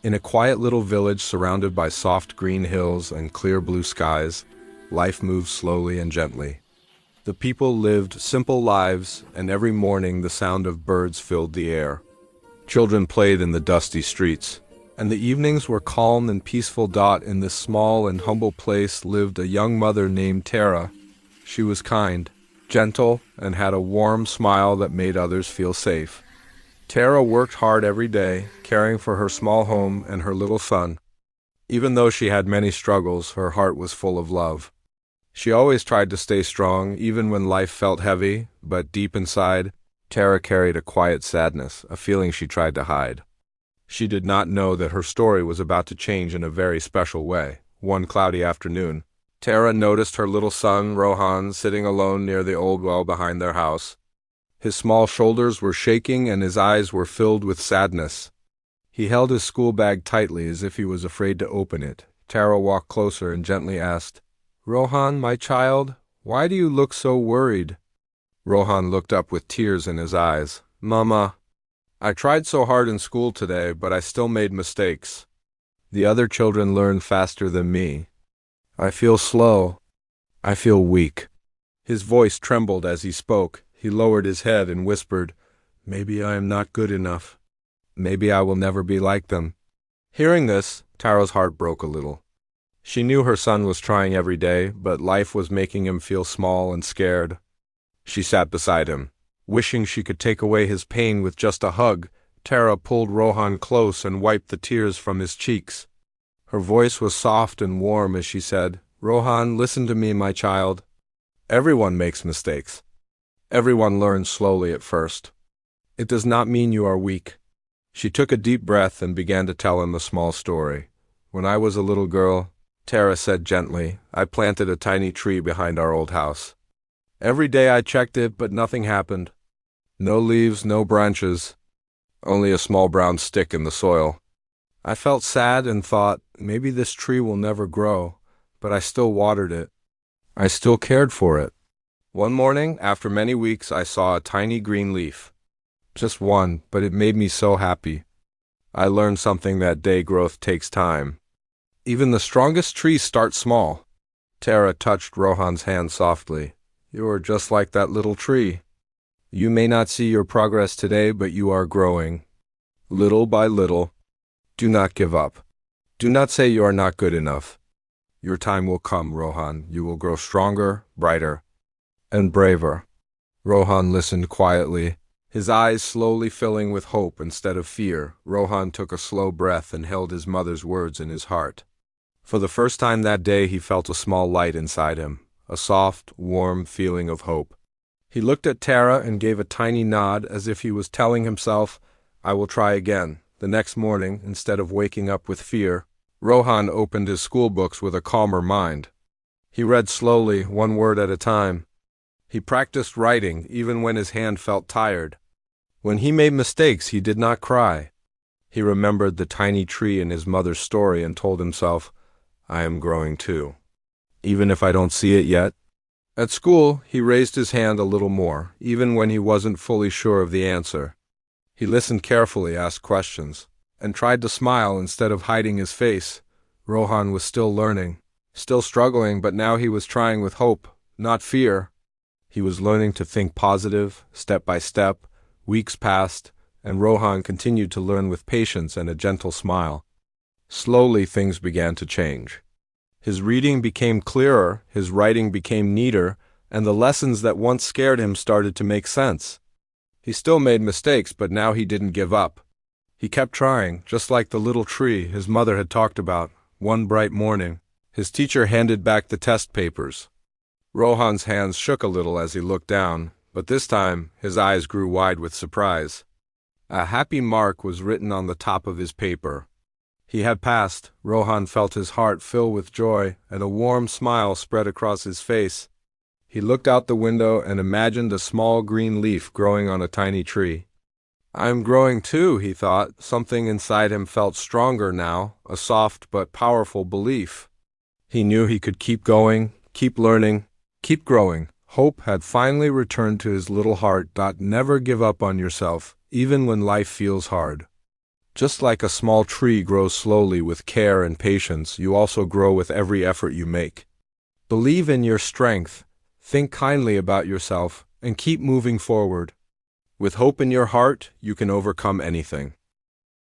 In a quiet little village surrounded by soft green hills and clear blue skies, life moved slowly and gently. The people lived simple lives, and every morning the sound of birds filled the air. Children played in the dusty streets, and the evenings were calm and peaceful. In this small and humble place lived a young mother named Tara. She was kind, gentle, and had a warm smile that made others feel safe. Tara worked hard every day, caring for her small home and her little son. Even though she had many struggles, her heart was full of love. She always tried to stay strong, even when life felt heavy, but deep inside, Tara carried a quiet sadness, a feeling she tried to hide. She did not know that her story was about to change in a very special way. One cloudy afternoon, Tara noticed her little son, Rohan, sitting alone near the old well behind their house. His small shoulders were shaking and his eyes were filled with sadness. He held his school bag tightly as if he was afraid to open it. Tara walked closer and gently asked, "Rohan, my child, why do you look so worried?" Rohan looked up with tears in his eyes. "Mama, I tried so hard in school today, but I still made mistakes. The other children learn faster than me. I feel slow. I feel weak." His voice trembled as he spoke. He lowered his head and whispered, "Maybe I am not good enough. Maybe I will never be like them." Hearing this, Tara's heart broke a little. She knew her son was trying every day, but life was making him feel small and scared. She sat beside him, wishing she could take away his pain with just a hug. Tara pulled Rohan close and wiped the tears from his cheeks. Her voice was soft and warm as she said, "Rohan, listen to me, my child. Everyone makes mistakes. Everyone learns slowly at first. It does not mean you are weak." She took a deep breath and began to tell him a small story. "When I was a little girl," Tara said gently, "I planted a tiny tree behind our old house. Every day I checked it, but nothing happened. No leaves, no branches, only a small brown stick in the soil. I felt sad and thought, maybe this tree will never grow, but I still watered it. I still cared for it. One morning, after many weeks, I saw a tiny green leaf. Just one, but it made me so happy. I learned something that day: growth takes time. Even the strongest trees start small." Tara touched Rohan's hand softly. "You are just like that little tree. You may not see your progress today, but you are growing. Little by little. Do not give up. Do not say you are not good enough. Your time will come, Rohan. You will grow stronger, brighter, and braver." Rohan listened quietly, his eyes slowly filling with hope instead of fear. Rohan took a slow breath and held his mother's words in his heart. For the first time that day, he felt a small light inside him, a soft, warm feeling of hope. He looked at Tara and gave a tiny nod as if he was telling himself, "I will try again." The next morning, instead of waking up with fear, Rohan opened his school books with a calmer mind. He read slowly, one word at a time. He practiced writing even when his hand felt tired. When he made mistakes, he did not cry. He remembered the tiny tree in his mother's story and told himself, "I am growing too, even if I don't see it yet." At school, he raised his hand a little more, even when he wasn't fully sure of the answer. He listened carefully, asked questions, and tried to smile instead of hiding his face. Rohan was still learning, still struggling, but now he was trying with hope, not fear. He was learning to think positive, step by step. Weeks passed, and Rohan continued to learn with patience and a gentle smile. Slowly, things began to change. His reading became clearer, his writing became neater, and the lessons that once scared him started to make sense. He still made mistakes, but now he didn't give up. He kept trying, just like the little tree his mother had talked about. One bright morning, his teacher handed back the test papers. Rohan's hands shook a little as he looked down, but this time his eyes grew wide with surprise. A happy mark was written on the top of his paper. He had passed. Rohan felt his heart fill with joy, and a warm smile spread across his face. He looked out the window and imagined a small green leaf growing on a tiny tree. "I am growing too," he thought. Something inside him felt stronger now, a soft but powerful belief. He knew he could keep going, keep learning, keep growing. Hope had finally returned to his little heart. Never give up on yourself, even when life feels hard. Just like a small tree grows slowly with care and patience, you also grow with every effort you make. Believe in your strength, think kindly about yourself, and keep moving forward. With hope in your heart, you can overcome anything.